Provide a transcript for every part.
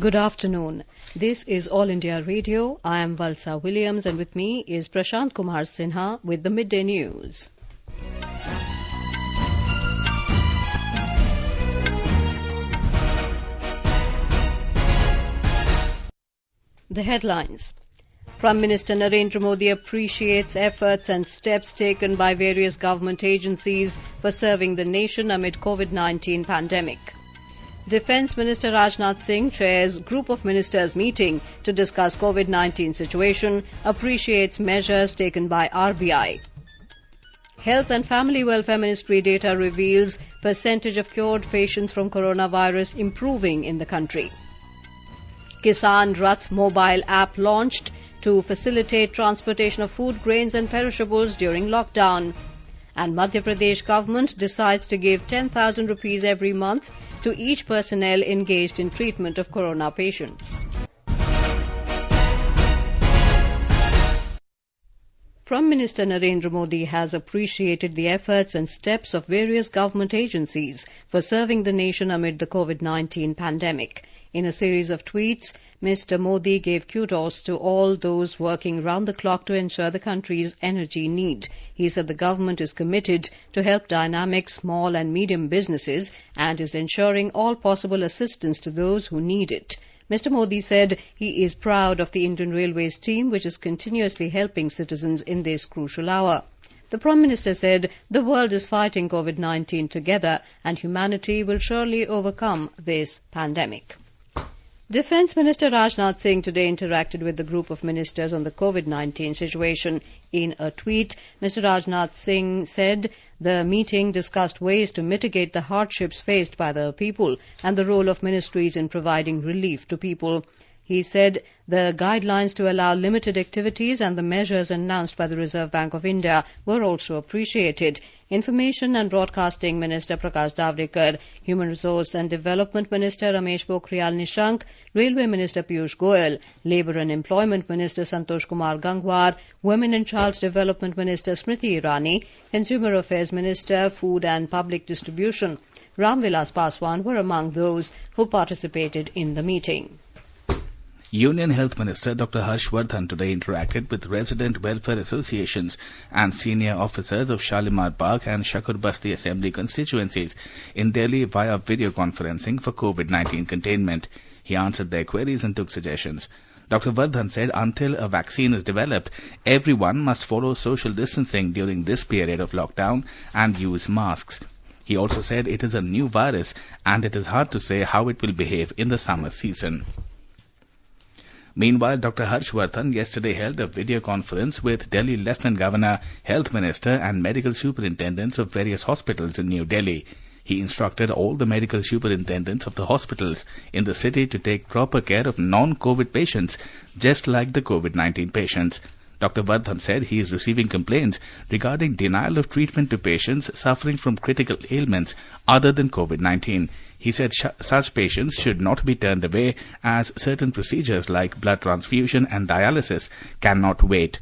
Good afternoon. This is All India Radio. I am Valsa Williams and with me is Prashant Kumar Sinha with the Midday News. The headlines. Prime Minister Narendra Modi appreciates efforts and steps taken by various government agencies for serving the nation amid COVID-19 pandemic. Defence Minister Rajnath Singh chairs Group of Ministers meeting to discuss COVID-19 situation, appreciates measures taken by RBI. Health and Family Welfare Ministry data reveals percentage of cured patients from coronavirus improving in the country. Kisan Rath mobile app launched to facilitate transportation of food, grains and perishables during lockdown. And Madhya Pradesh government decides to give 10,000 rupees every month to each personnel engaged in treatment of corona patients. Prime Minister Narendra Modi has appreciated the efforts and steps of various government agencies for serving the nation amid the COVID-19 pandemic. In a series of tweets, Mr. Modi gave kudos to all those working round the clock to ensure the country's energy need. He said the government is committed to help dynamic small and medium businesses and is ensuring all possible assistance to those who need it. Mr. Modi said he is proud of the Indian Railways team, which is continuously helping citizens in this crucial hour. The Prime Minister said the world is fighting COVID-19 together and humanity will surely overcome this pandemic. Defence Minister Rajnath Singh today interacted with the group of ministers on the COVID-19 situation. In a tweet, Mr. Rajnath Singh said the meeting discussed ways to mitigate the hardships faced by the people and the role of ministries in providing relief to people. He said the guidelines to allow limited activities and the measures announced by the Reserve Bank of India were also appreciated. Information and Broadcasting Minister Prakash Javadekar, Human Resource and Development Minister Ramesh Pokhriyal Nishank, Railway Minister Piyush Goyal, Labour and Employment Minister Santosh Kumar Gangwar, Women and Child Development Minister Smriti Irani, Consumer Affairs Minister, Food and Public Distribution Ram Vilas Paswan were among those who participated in the meeting. Union Health Minister Dr. Harsh Vardhan today interacted with resident welfare associations and senior officers of Shalimar Bagh and Shakur Basti Assembly constituencies in Delhi via video conferencing for COVID-19 containment. He answered their queries and took suggestions. Dr. Vardhan said until a vaccine is developed, everyone must follow social distancing during this period of lockdown and use masks. He also said it is a new virus and it is hard to say how it will behave in the summer season. Meanwhile, Dr. Harsh Vardhan yesterday held a video conference with Delhi Lieutenant Governor, Health Minister and medical superintendents of various hospitals in New Delhi. He instructed all the medical superintendents of the hospitals in the city to take proper care of non-COVID patients, just like the COVID-19 patients. Dr. Vardhan said he is receiving complaints regarding denial of treatment to patients suffering from critical ailments other than COVID-19. He said such patients should not be turned away as certain procedures like blood transfusion and dialysis cannot wait.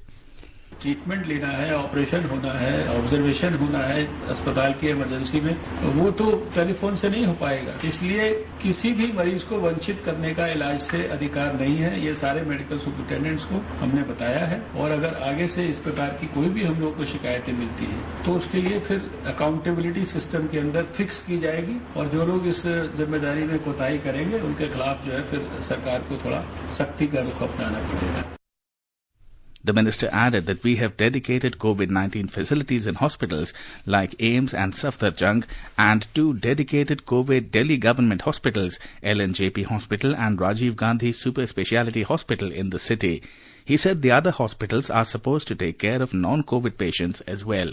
Treatment लेना है, operation होना है, observation होना है अस्पताल की emergency में, वो तो टेलीफोन से नहीं हो पाएगा. इसलिए किसी भी मरीज को वंचित करने का इलाज से अधिकार नहीं है. ये सारे मेडिकल सुपरिटेंडेंट्स को हमने बताया है और अगर आगे से इस प्रकार की कोई भी हम लोग को शिकायतें मिलती हैं तो उसके लिए फिर अकाउंटेबिलिटी सिस्टम के अंदर फिक्स की जाएगी और जो लोग इस जिम्मेदारी में कोताही करेंगे उनके खिलाफ जो है फिर सरकार को थोड़ा सख्ती का रुख अपनाना पड़ेगा. The minister added that we have dedicated COVID-19 facilities in hospitals like AIIMS and Safdarjung and 2 dedicated COVID Delhi government hospitals, LNJP Hospital and Rajiv Gandhi Super Speciality Hospital in the city. He said the other hospitals are supposed to take care of non-COVID patients as well.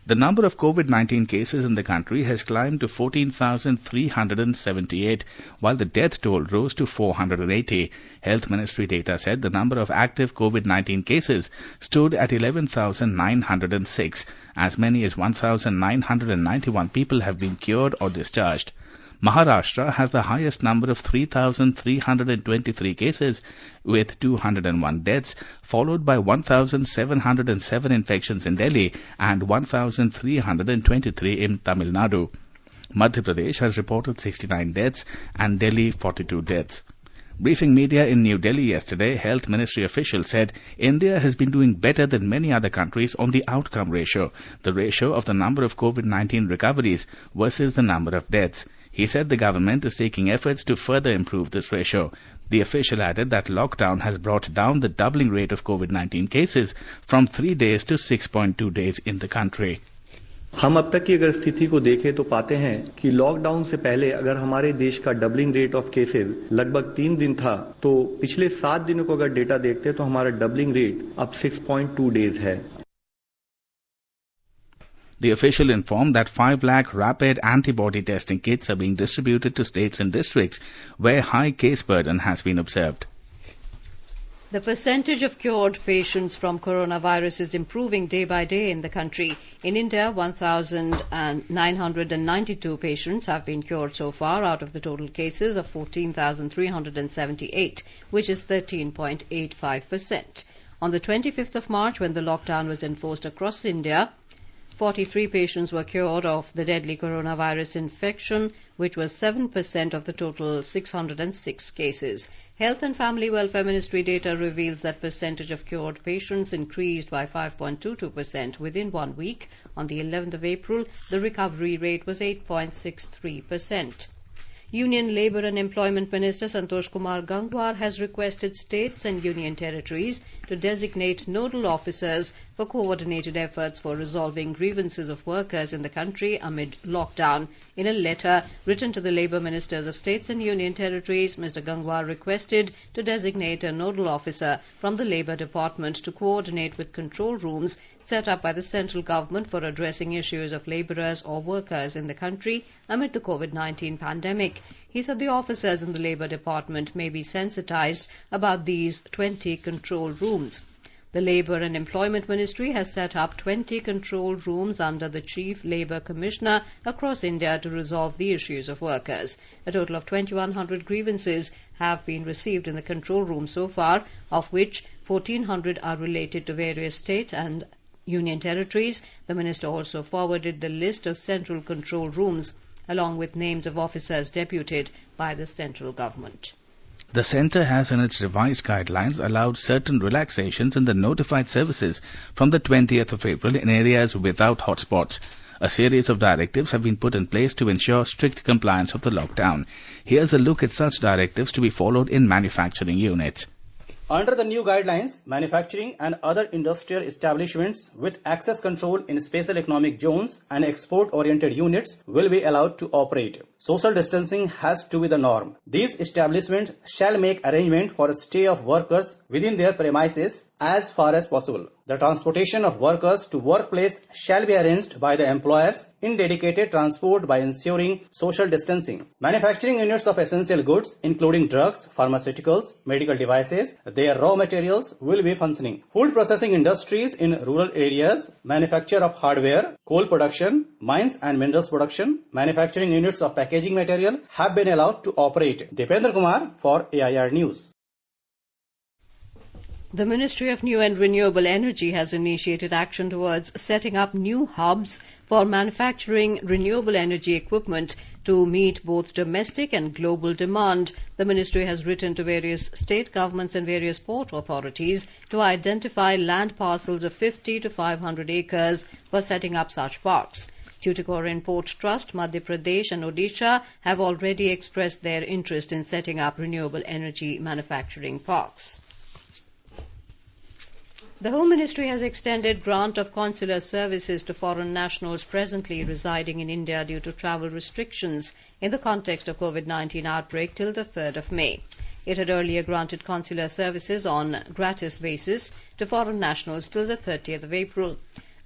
The number of COVID-19 cases in the country has climbed to 14,378, while the death toll rose to 480. Health Ministry data said the number of active COVID-19 cases stood at 11,906. As many as 1,991 people have been cured or discharged. Maharashtra has the highest number of 3,323 cases with 201 deaths, followed by 1,707 infections in Delhi and 1,323 in Tamil Nadu. Madhya Pradesh has reported 69 deaths and Delhi 42 deaths. Briefing media in New Delhi yesterday, Health Ministry officials said India has been doing better than many other countries on the outcome ratio, the ratio of the number of COVID-19 recoveries versus the number of deaths. He said the government is taking efforts to further improve this ratio. The official added that lockdown has brought down the doubling rate of COVID-19 cases from 3 days to 6.2 days in the country. हम अब तक की अगर स्थिति को देखें तो पाते हैं कि लॉकडाउन से पहले अगर हमारे देश का डबलिंग रेट ऑफ केसेस लगभग 3 दिन था, तो पिछले 7 दिनों को अगर डेटा देखते हैं तो हमारा डबलिंग रेट अब 6.2 डेज है. The official informed that 5 lakh rapid antibody testing kits are being distributed to states and districts where high case burden has been observed. The percentage of cured patients from coronavirus is improving day by day in the country. In India, 1,992 patients have been cured so far out of the total cases of 14,378, which is 13.85%. On the 25th of March, when the lockdown was enforced across India, 43 patients were cured of the deadly coronavirus infection, which was 7% of the total 606 cases. Health and Family Welfare Ministry data reveals that percentage of cured patients increased by 5.22% within 1 week. On the 11th of April, the recovery rate was 8.63%. Union Labour and Employment Minister Santosh Kumar Gangwar has requested states and union territories to designate nodal officers for coordinated efforts for resolving grievances of workers in the country amid lockdown. In a letter written to the Labour Ministers of States and Union Territories, Mr. Gangwar requested to designate a nodal officer from the Labour Department to coordinate with control rooms set up by the central government for addressing issues of labourers or workers in the country amid the COVID-19 pandemic. He said the officers in the Labour Department may be sensitized about these 20 control rooms. The Labour and Employment Ministry has set up 20 control rooms under the Chief Labour Commissioner across India to resolve the issues of workers. A total of 2,100 grievances have been received in the control room so far, of which 1,400 are related to various state and union territories. The minister also forwarded the list of central control rooms along with names of officers deputed by the central government. The centre has in its revised guidelines allowed certain relaxations in the notified services from the 20th of April in areas without hotspots. A series of directives have been put in place to ensure strict compliance of the lockdown. Here's a look at such directives to be followed in manufacturing units. Under the new guidelines, manufacturing and other industrial establishments with access control in special economic zones and export-oriented units will be allowed to operate. Social distancing has to be the norm. These establishments shall make arrangement for a stay of workers within their premises as far as possible. The transportation of workers to workplace shall be arranged by the employers in dedicated transport by ensuring social distancing. Manufacturing units of essential goods, including drugs, pharmaceuticals, medical devices, their raw materials will be functioning. Food processing industries in rural areas, manufacture of hardware, coal production, mines and minerals production, manufacturing units of packaging material have been allowed to operate. Dipendra Kumar for AIR News. The Ministry of New and Renewable Energy has initiated action towards setting up new hubs for manufacturing renewable energy equipment to meet both domestic and global demand. The ministry has written to various state governments and various port authorities to identify land parcels of 50 to 500 acres for setting up such parks. Tuticorin Port Trust, Madhya Pradesh and Odisha have already expressed their interest in setting up renewable energy manufacturing parks. The Home Ministry has extended grant of consular services to foreign nationals presently residing in India due to travel restrictions in the context of COVID-19 outbreak till the 3rd of May. It had earlier granted consular services on gratis basis to foreign nationals till the 30th of April.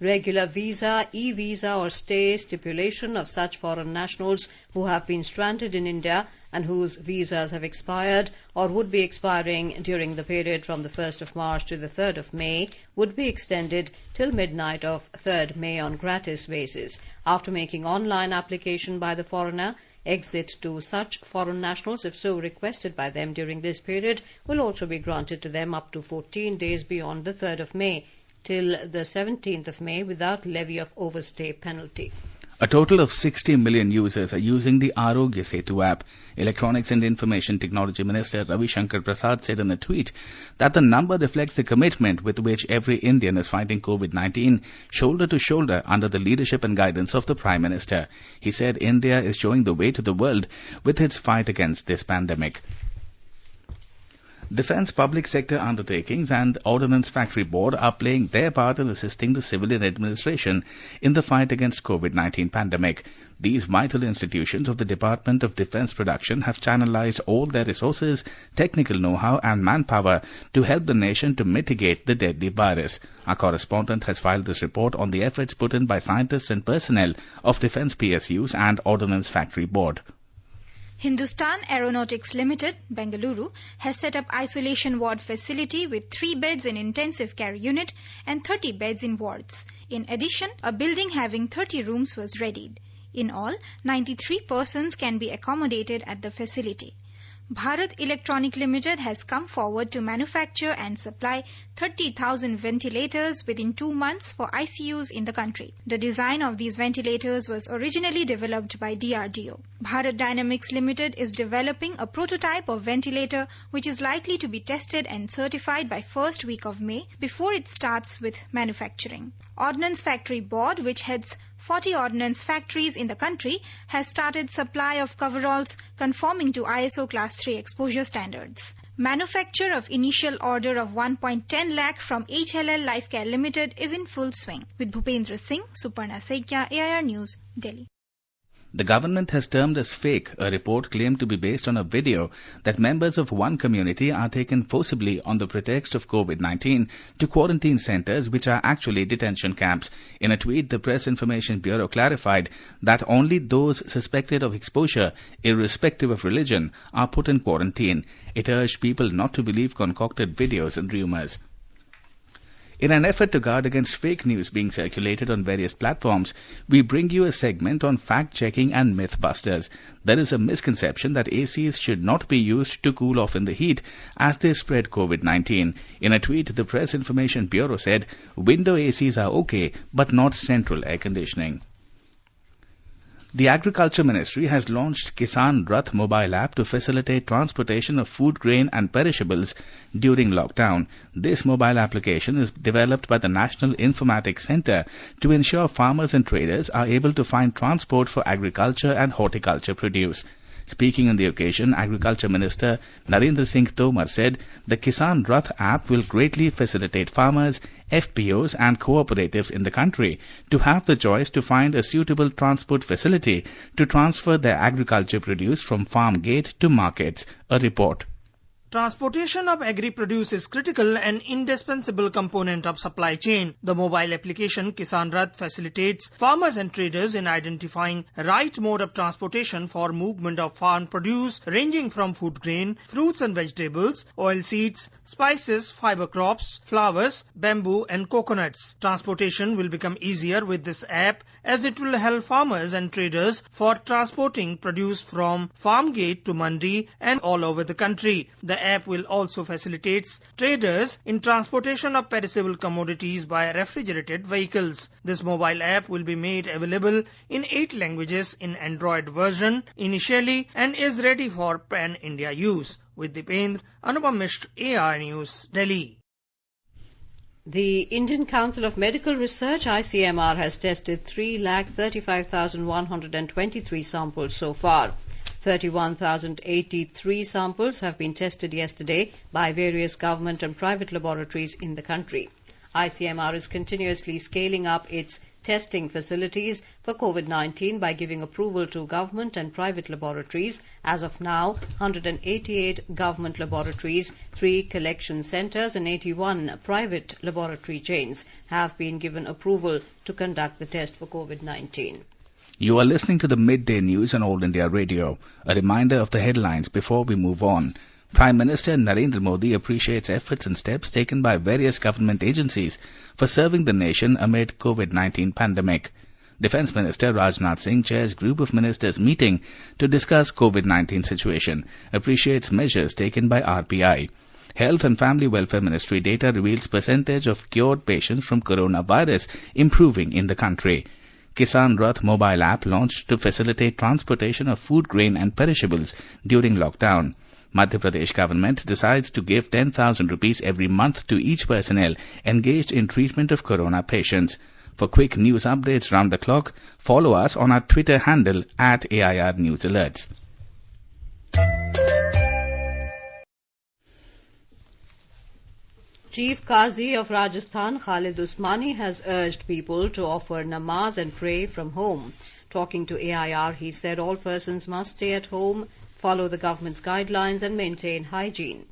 Regular visa, e-visa or stay stipulation of such foreign nationals who have been stranded in India and whose visas have expired or would be expiring during the period from the 1st of March to the 3rd of May would be extended till midnight of 3rd May on gratis basis. After making online application by the foreigner, exit to such foreign nationals, if so requested by them during this period, will also be granted to them up to 14 days beyond the 3rd of May till the 17th of May without levy of overstay penalty. A total of 60 million users are using the Arogya Setu app. Electronics and Information Technology Minister Ravi Shankar Prasad said in a tweet that the number reflects the commitment with which every Indian is fighting COVID-19 shoulder to shoulder under the leadership and guidance of the Prime Minister. He said India is showing the way to the world with its fight against this pandemic. Defence Public Sector Undertakings and Ordnance Factory Board are playing their part in assisting the civilian administration in the fight against COVID-19 pandemic. These vital institutions of the Department of Defence Production have channelized all their resources, technical know-how and manpower to help the nation to mitigate the deadly virus. Our correspondent has filed this report on the efforts put in by scientists and personnel of Defence PSUs and Ordnance Factory Board. Hindustan Aeronautics Limited, Bengaluru, has set up isolation ward facility with 3 beds in intensive care unit and 30 beds in wards. In addition, a building having 30 rooms was readied. In all, 93 persons can be accommodated at the facility. Bharat Electronic Limited has come forward to manufacture and supply 30,000 ventilators within 2 months for ICUs in the country. The design of these ventilators was originally developed by DRDO. Bharat Dynamics Limited is developing a prototype of ventilator which is likely to be tested and certified by first week of May before it starts with manufacturing. Ordnance Factory Board, which heads 40 ordnance factories in the country, has started supply of coveralls conforming to ISO Class 3 exposure standards. Manufacture of initial order of 1.10 lakh from HLL Lifecare Limited is in full swing. With Bhupendra Singh, Suparna Saikia, AIR News, Delhi. The government has termed as fake a report claimed to be based on a video that members of one community are taken forcibly on the pretext of COVID-19 to quarantine centers which are actually detention camps. In a tweet, the Press Information Bureau clarified that only those suspected of exposure, irrespective of religion, are put in quarantine. It urged people not to believe concocted videos and rumors. In an effort to guard against fake news being circulated on various platforms, we bring you a segment on fact-checking and myth-busters. There is a misconception that ACs should not be used to cool off in the heat as they spread COVID-19. In a tweet, the Press Information Bureau said, window ACs are okay, but not central air conditioning. The Agriculture Ministry has launched Kisan Rath mobile app to facilitate transportation of food, grain and perishables during lockdown. This mobile application is developed by the National Informatics Centre to ensure farmers and traders are able to find transport for agriculture and horticulture produce. Speaking on the occasion, Agriculture Minister Narendra Singh Tomar said the Kisan Rath app will greatly facilitate farmers, FPOs and cooperatives in the country to have the choice to find a suitable transport facility to transfer their agriculture produce from farm gate to markets. A report. Transportation of agri-produce is critical and indispensable component of supply chain. The mobile application Kisan Rath facilitates farmers and traders in identifying right mode of transportation for movement of farm produce ranging from food grain, fruits and vegetables, oil seeds, spices, fiber crops, flowers, bamboo and coconuts. Transportation will become easier with this app as it will help farmers and traders for transporting produce from farm gate to mandi and all over the country. The app will also facilitate traders in transportation of perishable commodities by refrigerated vehicles. This mobile app will be made available in 8 languages in Android version initially and is ready for pan-India use. With Dipendra, Anupam Mishra, AIR News, Delhi. The Indian Council of Medical Research, ICMR, has tested 3,35,123 samples so far. 31,083 samples have been tested yesterday by various government and private laboratories in the country. ICMR is continuously scaling up its testing facilities for COVID-19 by giving approval to government and private laboratories. As of now, 188 government laboratories, 3 collection centres and 81 private laboratory chains have been given approval to conduct the test for COVID-19. You are listening to the Midday News on All India Radio. A reminder of the headlines before we move on. Prime Minister Narendra Modi appreciates efforts and steps taken by various government agencies for serving the nation amid COVID-19 pandemic. Defence Minister Rajnath Singh chairs group of ministers meeting to discuss COVID-19 situation, appreciates measures taken by RPI. Health and Family Welfare Ministry data reveals percentage of cured patients from coronavirus improving in the country. Kisan Rath mobile app launched to facilitate transportation of food, grain and perishables during lockdown. Madhya Pradesh government decides to give 10,000 rupees every month to each personnel engaged in treatment of corona patients. For quick news updates round the clock, follow us on our Twitter handle @AIR News Alerts. Chief Qazi of Rajasthan, Khalid Usmani, has urged people to offer namaz and pray from home. Talking to AIR, he said all persons must stay at home, follow the government's guidelines and maintain hygiene.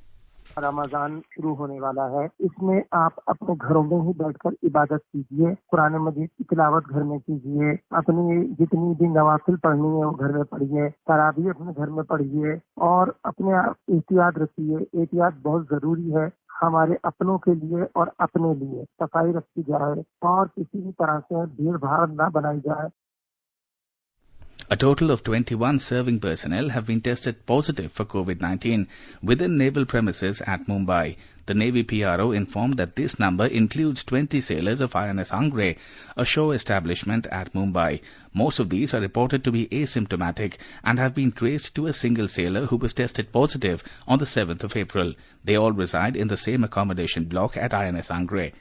Ramzan शुरू होने वाला है, इसमें आप अपने घरों में ही बैठकर इबादत कीजिए, कुरान मजीद की तिलावत घर में कीजिए, अपनी जितनी भी नवाफिल पढ़नी है वो घर में पढ़िए, तरावी अपने घर में पढ़िए और अपने एहतियात रखिए। एहतियात बहुत जरूरी है हमारे अपनों के लिए और अपने लिए। सफाई रखी जाए और किसी भी तरह से भीड़ भाड़ न बनाई जाए। A total of 21 serving personnel have been tested positive for COVID-19 within naval premises at Mumbai. The Navy PRO informed that this number includes 20 sailors of INS Angre, a shore establishment at Mumbai. Most of these are reported to be asymptomatic and have been traced to a single sailor who was tested positive on the 7th of April. They all reside in the same accommodation block at INS Angre.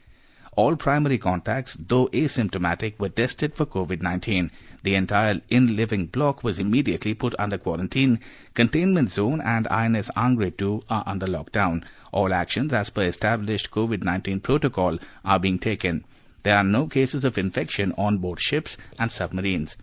All primary contacts, though asymptomatic, were tested for COVID-19. The entire in-living block was immediately put under quarantine. Containment zone and INS Angre 2 are under lockdown. All actions as per established COVID-19 protocol are being taken. There are no cases of infection on board ships and submarines.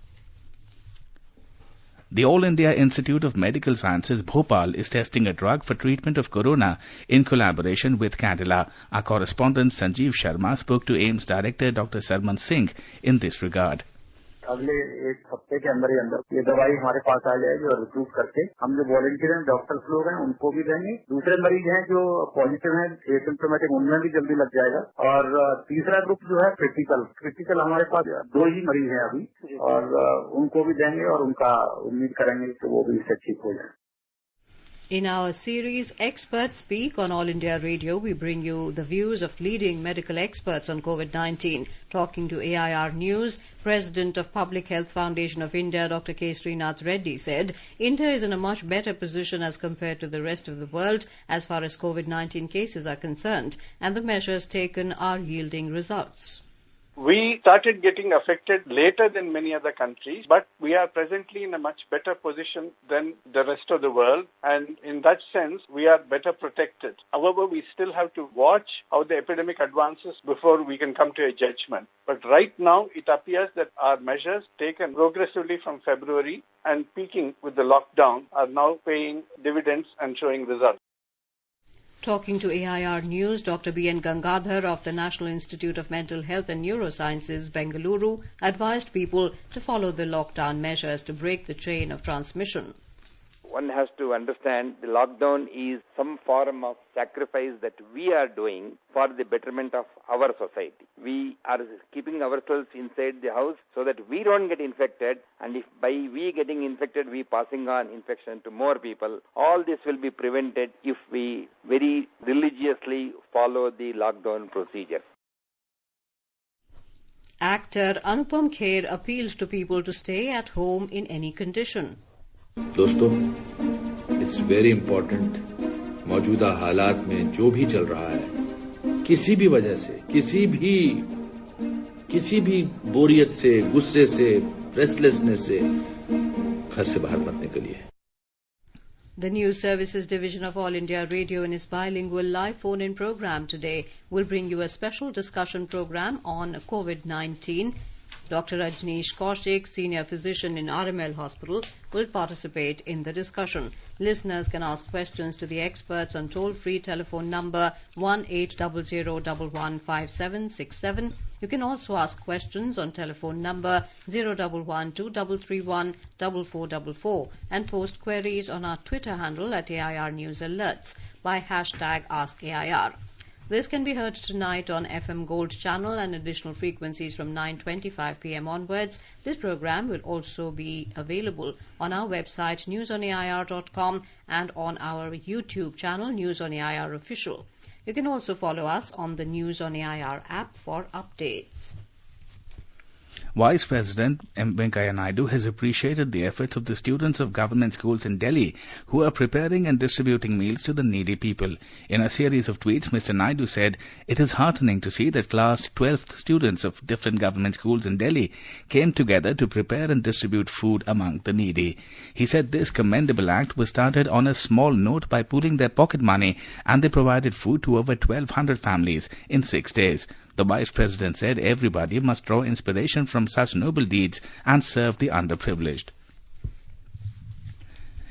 The All India Institute of Medical Sciences, Bhopal, is testing a drug for treatment of corona in collaboration with Cadila. Our correspondent Sanjeev Sharma spoke to AIIMS Director Dr. Sarman Singh in this regard. अगले एक हफ्ते के अंदर ही अंदर ये दवाई हमारे पास आ जाएगी और रिक्रूट करके हम जो वॉलंटियर हैं, डॉक्टर्स लोग हैं, उनको भी देंगे। दूसरे मरीज हैं जो पॉजिटिव हैं, एसिम्प्टोमेटिक, उनमें भी जल्दी लग जाएगा। और तीसरा ग्रुप जो है क्रिटिकल हमारे पास 2 ही मरीज हैं अभी और उनको भी देंगे और उनका उम्मीद करेंगे कि वो भी इससे ठीक हो जाए। In our series Experts Speak on All India Radio, we bring you the views of leading medical experts on COVID-19. Talking to AIR News, President of Public Health Foundation of India, Dr. K. Srinath Reddy, said India is in a much better position as compared to the rest of the world as far as COVID-19 cases are concerned, and the measures taken are yielding results. We started getting affected later than many other countries, but we are presently in a much better position than the rest of the world, and in that sense, we are better protected. However, we still have to watch how the epidemic advances before we can come to a judgment. But right now, it appears that our measures taken progressively from February and peaking with the lockdown are now paying dividends and showing results. Talking to AIR News, Dr. B.N. Gangadhar of the National Institute of Mental Health and Neurosciences, Bengaluru, advised people to follow the lockdown measures to break the chain of transmission. One has to understand the lockdown is some form of sacrifice that we are doing for the betterment of our society. We are keeping ourselves inside the house so that we don't get infected, and if by we getting infected, we passing on infection to more people. All this will be prevented if we very religiously follow the lockdown procedure. Actor Anupam Kher appeals to people to stay at home in any condition. दोस्तों, it's very important मौजूदा हालात में जो भी चल रहा है, किसी भी वजह से, किसी भी बोरियत से, गुस्से से, रेस्टलेसनेस से घर से बाहर मत निकलिए। The News Services Division of All India Radio in its bilingual live phone-in program today will bring you a special discussion program on COVID-19. Dr. Rajneesh Kaushik, senior physician in RML Hospital, will participate in the discussion. Listeners can ask questions to the experts on toll-free telephone number 1-800-115767. You can also ask questions on telephone number 011-2331-4444 and post queries on our Twitter handle at AIR News Alerts by hashtag AskAIR. This can be heard tonight on FM Gold channel and additional frequencies from 9:25 p.m. onwards. This program will also be available on our website newsonair.com and on our YouTube channel News on AIR Official. You can also follow us on the News on AIR app for updates. Vice President M. Venkaiah Naidu has appreciated the efforts of the students of government schools in Delhi who are preparing and distributing meals to the needy people. In a series of tweets, Mr. Naidu said, "It is heartening to see that class 12th students of different government schools in Delhi came together to prepare and distribute food among the needy." He said this commendable act was started on a small note by pooling their pocket money, and they provided food to over 1,200 families in 6 days. The Vice President said everybody must draw inspiration from such noble deeds and serve the underprivileged.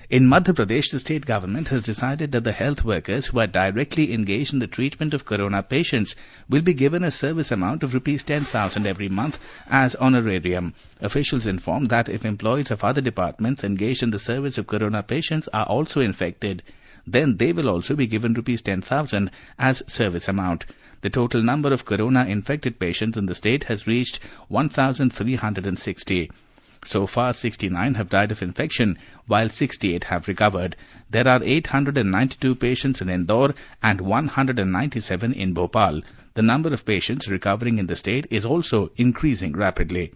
In Madhya Pradesh, the state government has decided that the health workers who are directly engaged in the treatment of corona patients will be given a service amount of Rs 10,000 every month as honorarium. Officials informed that if employees of other departments engaged in the service of corona patients are also infected, then they will also be given Rs 10,000 as service amount. The total number of corona-infected patients in the state has reached 1,360. So far, 69 have died of infection, while 68 have recovered. There are 892 patients in Indore and 197 in Bhopal. The number of patients recovering in the state is also increasing rapidly.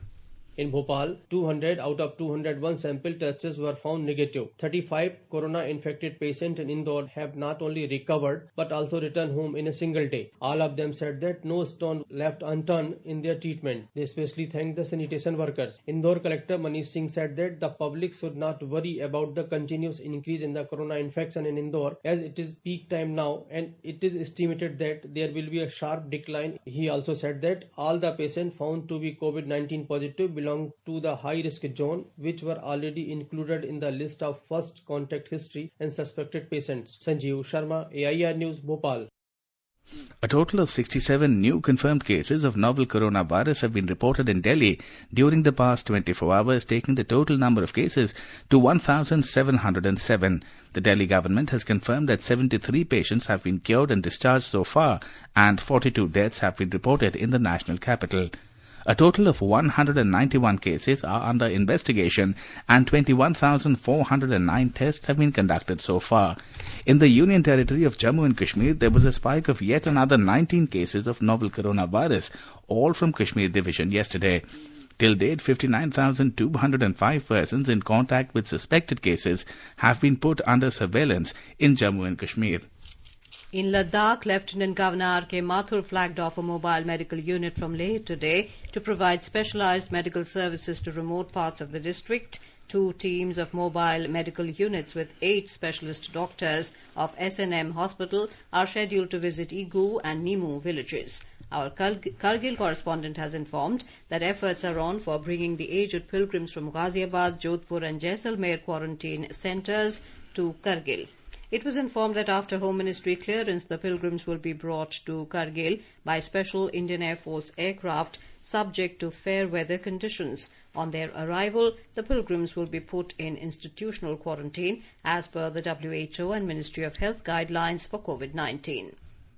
In Bhopal, 200 out of 201 sample tests were found negative. 35 corona-infected patients in Indore have not only recovered but also returned home in a single day. All of them said that no stone left unturned in their treatment. They especially thanked the sanitation workers. Indore Collector Manish Singh said that the public should not worry about the continuous increase in the corona infection in Indore, as it is peak time now and it is estimated that there will be a sharp decline. He also said that all the patients found to be COVID-19 positive belong to the high-risk zone, which were already included in the list of first contact history and suspected patients. Sanjeev Sharma, AIR News, Bhopal. A total of 67 new confirmed cases of novel coronavirus have been reported in Delhi during the past 24 hours, taking the total number of cases to 1,707. The Delhi government has confirmed that 73 patients have been cured and discharged so far, and 42 deaths have been reported in the national capital. A total of 191 cases are under investigation and 21,409 tests have been conducted so far. In the Union Territory of Jammu and Kashmir, there was a spike of yet another 19 cases of novel coronavirus, all from Kashmir Division yesterday. Till date, 59,205 persons in contact with suspected cases have been put under surveillance in Jammu and Kashmir. In Ladakh, Lieutenant Governor R.K. Mathur flagged off a mobile medical unit from Leh today to provide specialized medical services to remote parts of the district. 2 teams of mobile medical units with 8 specialist doctors of SNM Hospital are scheduled to visit Igu and Nimu villages. Our Kargil correspondent has informed that efforts are on for bringing the aged pilgrims from Ghaziabad, Jodhpur and Jaisalmer quarantine centres to Kargil. It was informed that after Home Ministry clearance, the pilgrims will be brought to Kargil by special Indian Air Force aircraft subject to fair weather conditions. On their arrival, the pilgrims will be put in institutional quarantine as per the WHO and Ministry of Health guidelines for COVID-19.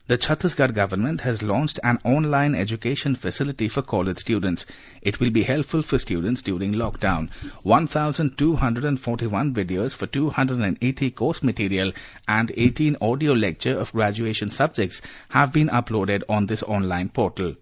The Chhattisgarh government has launched an online education facility for college students. It will be helpful for students during lockdown. 1,241 videos for 280 course material and 18 audio lecture of graduation subjects have been uploaded on this online portal.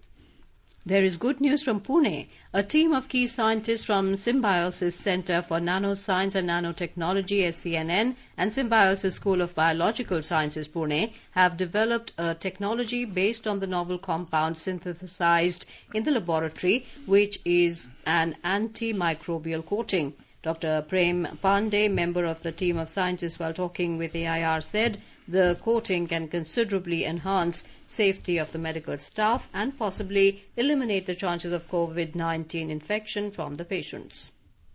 There is good news from Pune. A team of key scientists from Symbiosis Centre for Nanoscience and Nanotechnology (SCNN) and Symbiosis School of Biological Sciences Pune have developed a technology based on the novel compound synthesized in the laboratory, which is an antimicrobial coating. Dr. Prem Pandey, member of the team of scientists, while talking with AIR, said the coating can considerably enhance safety of the medical staff and possibly eliminate the chances of COVID-19 infection from the patients.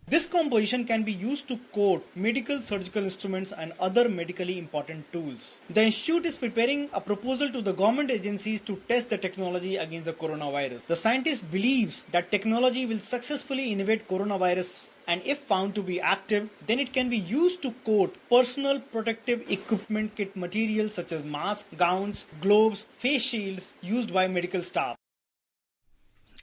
This composition can be used to coat medical surgical instruments and other medically important tools. The institute is preparing a proposal to the government agencies to test the technology against the coronavirus. The scientist believes that technology will successfully inhibit coronavirus, and if found to be active, then it can be used to coat personal protective equipment kit materials such as masks, gowns, gloves, face shields used by medical staff.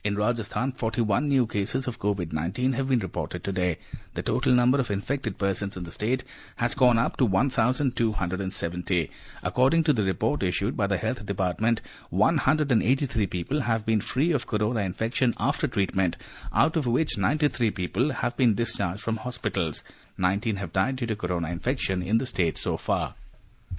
In Rajasthan, 41 new cases of COVID-19 have been reported today. The total number of infected persons in the state has gone up to 1,270. According to the report issued by the Health Department, 183 people have been free of corona infection after treatment, out of which 93 people have been discharged from hospitals. 19 have died due to corona infection in the state so far.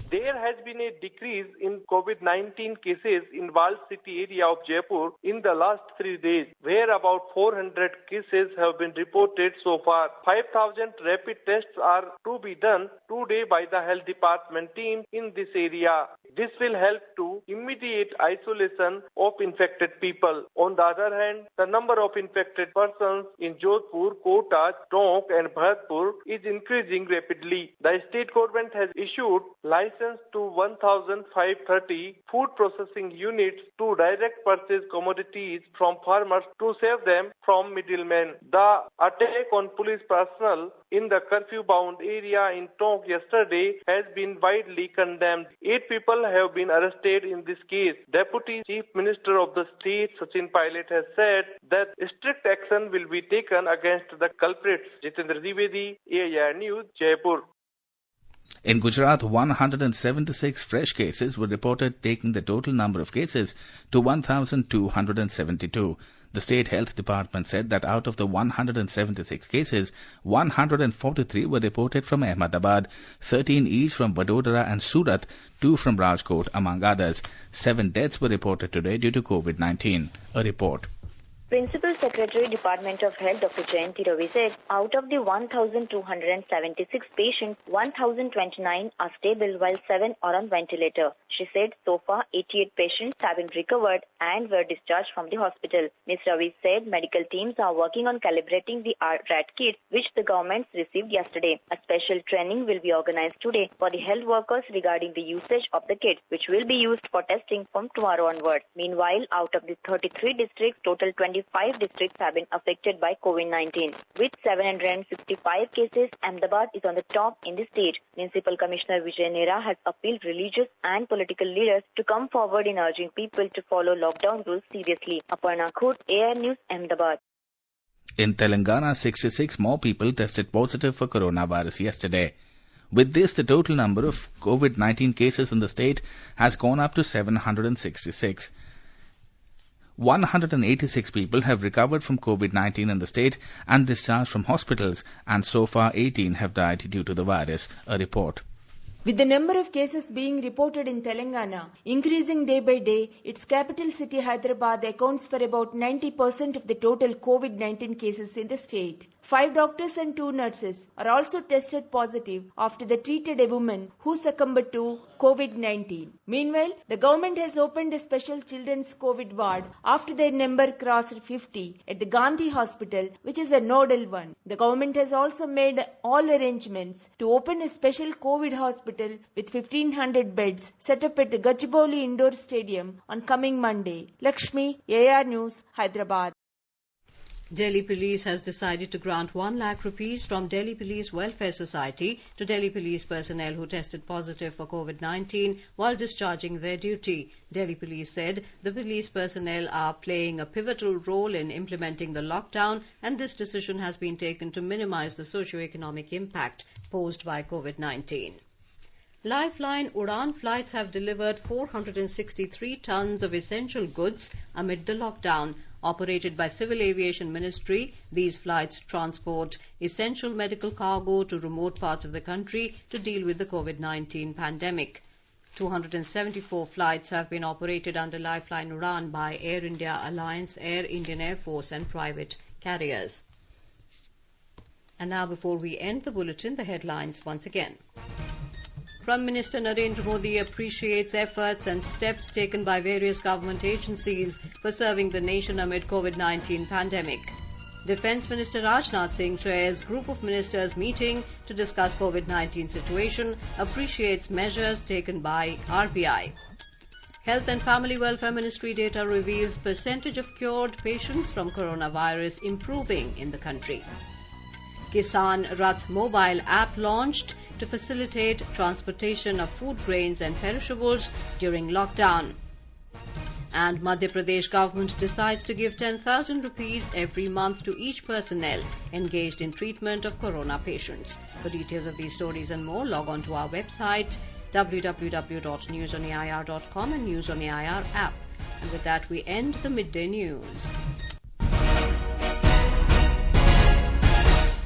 There has been a decrease in COVID-19 cases in walled city area of Jaipur in the last 3 days, where about 400 cases have been reported so far. 5,000 rapid tests are to be done today by the health department team in this area. This will help to immediate isolation of infected people. On the other hand, the number of infected persons in Jodhpur, Kota, Tonk and Bharatpur is increasing rapidly. The state government has issued license to 1,530 food processing units to direct purchase commodities from farmers to save them from middlemen. The attack on police personnel in the curfew-bound area in Tonk yesterday has been widely condemned. 8 people have been arrested in this case. Deputy Chief Minister of the state, Sachin Pilot, has said that strict action will be taken against the culprits. Jitendra Dwivedi, AIR News, Jaipur. In Gujarat, 176 fresh cases were reported, taking the total number of cases to 1,272. The State Health Department said that out of the 176 cases, 143 were reported from Ahmedabad, 13 each from Vadodara and Surat, 2 from Rajkot, among others. 7 deaths were reported today due to COVID-19. A report. Principal Secretary, Department of Health, Dr. Jayanti Ravi said, out of the 1,276 patients, 1,029 are stable while 7 are on ventilator. She said, so far 88 patients have been recovered and were discharged from the hospital. Ms. Ravi said medical teams are working on calibrating the rat kits which the government received yesterday. A special training will be organized today for the health workers regarding the usage of the kits, which will be used for testing from tomorrow onwards. Meanwhile, out of the 33 districts, total 25 districts have been affected by COVID-19. With 765 cases, Ahmedabad is on the top in the state. Municipal Commissioner Vijay Nera has appealed religious and political leaders to come forward in urging people to follow lockdown rules seriously. Aparna Khut, AIR News, Ahmedabad. In Telangana, 66 more people tested positive for coronavirus yesterday. With this, the total number of COVID-19 cases in the state has gone up to 766. 186 people have recovered from COVID-19 in the state and discharged from hospitals, and so far 18 have died due to the virus. A report. With the number of cases being reported in Telangana increasing day by day, its capital city Hyderabad accounts for about 90% of the total COVID-19 cases in the state. 5 doctors and 2 nurses are also tested positive after they treated a woman who succumbed to COVID-19. Meanwhile, the government has opened a special children's COVID ward after their number crossed 50 at the Gandhi Hospital, which is a nodal one. The government has also made all arrangements to open a special COVID hospital with 1,500 beds set up at the Gachibowli Indoor Stadium on coming Monday. Lakshmi, AIR News, Hyderabad. Delhi Police has decided to grant 1 lakh rupees from Delhi Police Welfare Society to Delhi Police personnel who tested positive for COVID-19 while discharging their duty. Delhi Police said the police personnel are playing a pivotal role in implementing the lockdown, and this decision has been taken to minimize the socio-economic impact posed by COVID-19. Lifeline Udan flights have delivered 463 tons of essential goods amid the lockdown. Operated by Civil Aviation Ministry, these flights transport essential medical cargo to remote parts of the country to deal with the COVID-19 pandemic. 274 flights have been operated under Lifeline Udan by Air India Alliance, Air Indian Air Force and private carriers. And now, before we end the bulletin, the headlines once again. Prime Minister Narendra Modi appreciates efforts and steps taken by various government agencies for serving the nation amid COVID-19 pandemic. Defence Minister Rajnath Singh chairs Group of Ministers meeting to discuss COVID-19 situation, appreciates measures taken by RBI. Health and Family Welfare Ministry data reveals percentage of cured patients from coronavirus improving in the country. Kisan Rath mobile app launched to facilitate transportation of food grains and perishables during lockdown. And Madhya Pradesh government decides to give 10,000 rupees every month to each personnel engaged in treatment of corona patients. For details of these stories and more, log on to our website www.newsonair.com and News on AIR app. And with that, we end the Midday News.